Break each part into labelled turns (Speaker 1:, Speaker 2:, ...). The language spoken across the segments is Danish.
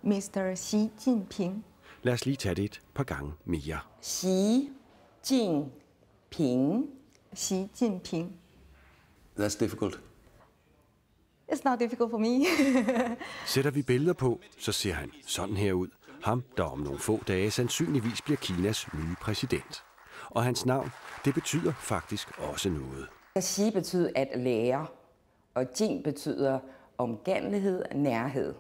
Speaker 1: Mr. Xi Jinping.
Speaker 2: Lad os lige tage det et par gange mere.
Speaker 3: Xi Jinping.
Speaker 1: Xi Jinping.
Speaker 4: That's difficult.
Speaker 1: It's not difficult for me.
Speaker 2: Sætter vi billeder på, så ser han sådan her ud. Ham, der om nogle få dage sandsynligvis bliver Kinas nye præsident. Og hans navn, det betyder faktisk også noget.
Speaker 3: Xi betyder at lære, og Jing betyder omgængelighed og nærhed.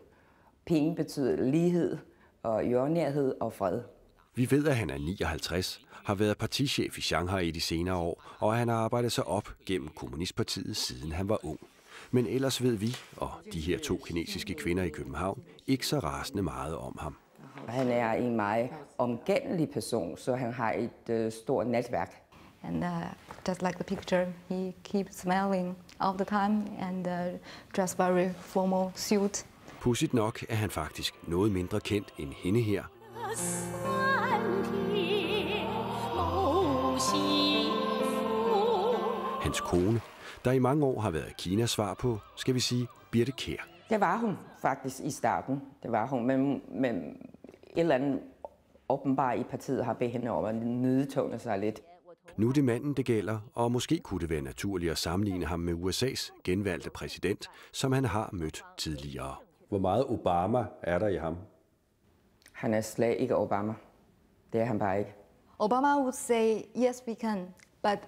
Speaker 3: Ping betyder lighed og jordnærhed og fred.
Speaker 2: Vi ved, at han er 59, har været partichef i Shanghai i de senere år, og at han har arbejdet sig op gennem Kommunistpartiet, siden han var ung. Men ellers ved vi, og de her to kinesiske kvinder i København, ikke så rasende meget om ham.
Speaker 3: Han er en meget omgængelig person, så han har et stort netværk.
Speaker 1: And just like the picture, he keeps smiling all the time and dressed very formal suit.
Speaker 2: Pudsigt nok er han faktisk noget mindre kendt end hende her. Hans kone, der i mange år har været Kinas svar på, skal vi sige, Birthe Kjær.
Speaker 3: Det var hun faktisk i starten. Det var hun, men et eller andet åbenbart i partiet har bedt hende om at nedtone sig lidt.
Speaker 2: Nu er det manden, det gælder, og måske kunne det være naturligt at sammenligne ham med USA's genvalgte præsident, som han har mødt tidligere. Hvor meget Obama er der i ham?
Speaker 3: Han er slet ikke Obama. Det er han bare ikke.
Speaker 1: Obama would say, yes, we can, but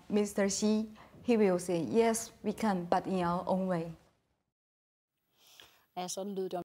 Speaker 1: Mr. Xi, he will say, yes, we can, but in our own way.
Speaker 5: Ja, sådan lød det om